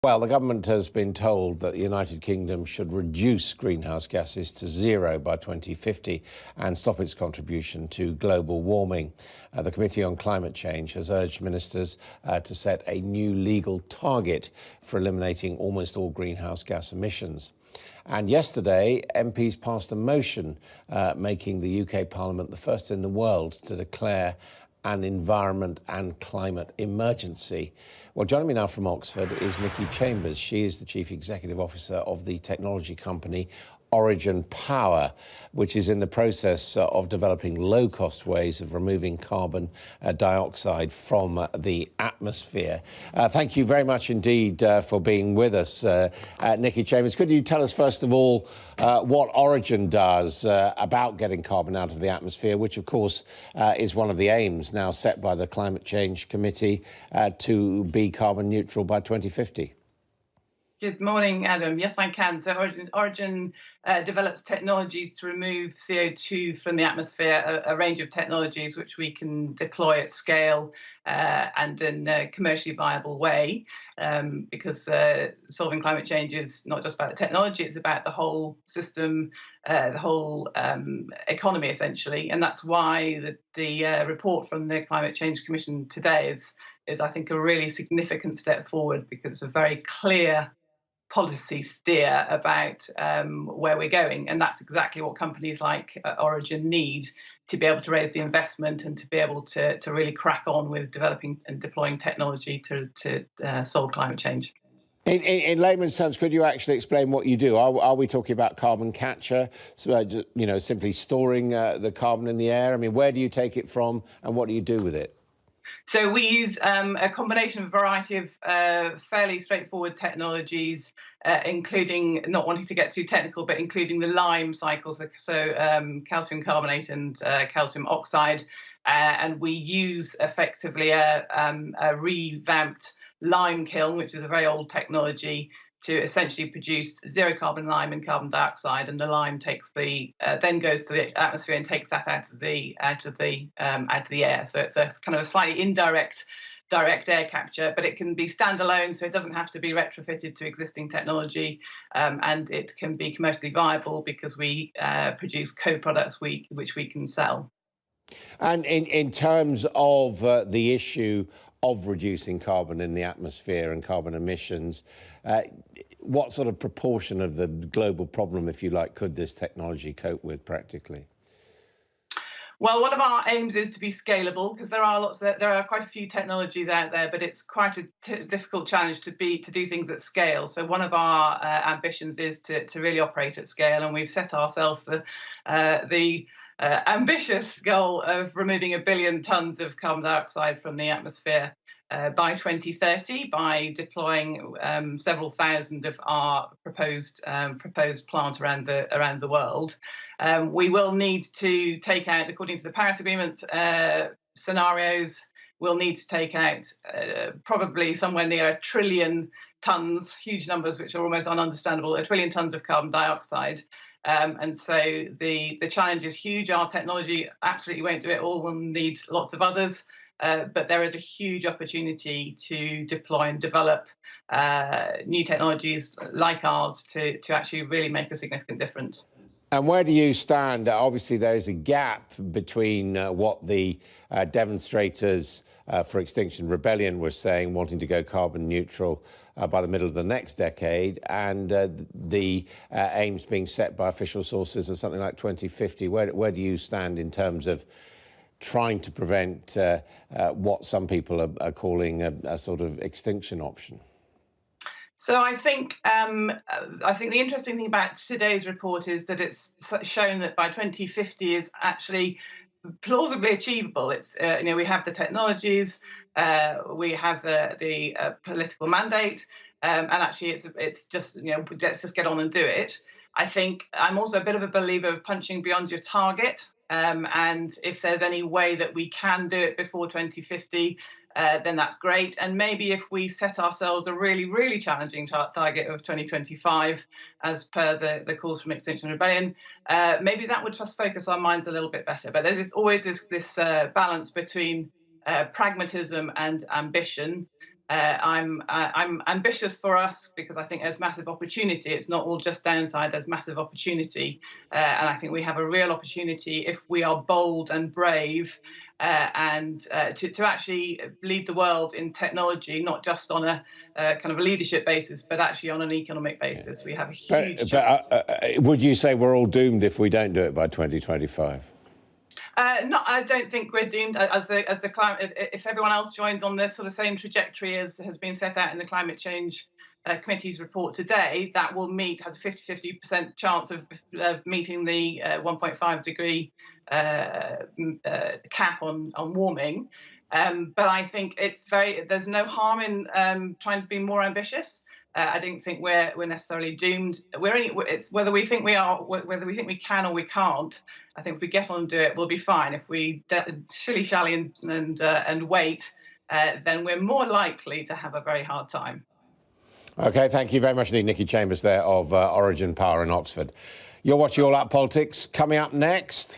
Well, the government has been told that the United Kingdom should reduce greenhouse gases to zero by 2050 and stop its contribution to global warming. The Committee on Climate Change has urged ministers to set a new legal target for eliminating almost all greenhouse gas emissions. And yesterday, MPs passed a motion making the UK Parliament the first in the world to declare an environment and climate emergency. Well, joining me now from Oxford is Nicky. She is the Chief Executive Officer of the technology company Origin Power, which is in the process of developing low-cost ways of removing carbon dioxide from the atmosphere. Thank you very much indeed for being with us, Nicky Chambers. Could you tell us, first of all, what Origin does about getting carbon out of the atmosphere, which, of course, is one of the aims now set by the Climate Change Committee to be carbon neutral by 2050? Good morning, Adam. Yes, I can. So Origin develops technologies to remove CO2 from the atmosphere, a range of technologies which we can deploy at scale and in a commercially viable way, because solving climate change is not just about the technology, it's about the whole system, the whole economy, essentially. And that's why the report from the Climate Change Commission today is, I think, a really significant step forward, because it's a very clear policy steer about where we're going. And that's exactly what companies like Origin need to be able to raise the investment and to be able to really crack on with developing and deploying technology to solve climate change. In layman's terms, could you actually explain what you do? Are we talking about carbon capture, so, simply storing the carbon in the air? I mean, where do you take it from and what do you do with it? So we use a combination of a variety of fairly straightforward technologies, including, not wanting to get too technical, but including the lime cycles, so calcium carbonate and calcium oxide. And we use effectively a revamped lime kiln, which is a very old technology, to essentially produce zero carbon lime and carbon dioxide, and the lime takes then goes to the atmosphere and takes that out of the air. So it's a kind of a slightly indirect direct air capture, but it can be standalone, so it doesn't have to be retrofitted to existing technology, and it can be commercially viable because we produce co-products which we can sell. And in terms of the issue of reducing carbon in the atmosphere and carbon emissions, what sort of proportion of the global problem, if you like, could this technology cope with practically? Well, one of our aims is to be scalable, because there are quite a few technologies out there, but it's quite a difficult challenge to do things at scale. So one of our ambitions is to really operate at scale, and we've set ourselves the ambitious goal of removing 1 billion tonnes of carbon dioxide from the atmosphere by 2030, by deploying several thousand of our proposed plant around the world. We will need to take out, according to the Paris Agreement scenarios, we'll need to take out probably somewhere near 1 trillion tonnes, huge numbers which are almost ununderstandable, 1 trillion tonnes of carbon dioxide. And so the challenge is huge. Our technology absolutely won't do it all. We'll need lots of others. But there is a huge opportunity to deploy and develop new technologies like ours to actually really make a significant difference. And where do you stand? Obviously, there is a gap between what the demonstrators for Extinction Rebellion were saying, wanting to go carbon neutral by the middle of the next decade, and the aims being set by official sources of something like 2050. Where do you stand in terms of trying to prevent what some people are calling a sort of extinction option? So I think the interesting thing about today's report is that it's shown that by 2050 is actually plausibly achievable. It's we have the technologies, we have the political mandate, and actually it's just let's just get on and do it. I think I'm also a bit of a believer of punching beyond your target. And if there's any way that we can do it before 2050, then that's great. And maybe if we set ourselves a really, really challenging target of 2025, as per the calls from Extinction Rebellion, maybe that would just focus our minds a little bit better. But there's always this balance between pragmatism and ambition. I'm ambitious for us because I think there's massive opportunity. It's not all just downside. There's massive opportunity, and I think we have a real opportunity if we are bold and brave, and to actually lead the world in technology, not just on a kind of a leadership basis, but actually on an economic basis. We have a huge chance. Would you say we're all doomed if we don't do it by 2025? No, I don't think we're doomed. As the climate, if everyone else joins on this sort of same trajectory as has been set out in the climate change committee's report today, that will has a 50% chance of meeting the 1.5 degree cap on warming. But I think there's no harm in trying to be more ambitious. I don't think we're necessarily doomed. It's whether we think we are, whether we think we can or we can't. I think if we get on and do it, we'll be fine. If we shilly-shally and wait, then we're more likely to have a very hard time. OK, thank you very much indeed, Nicky Chambers there of Origin Power in Oxford. You're watching All Out Politics. Coming up next,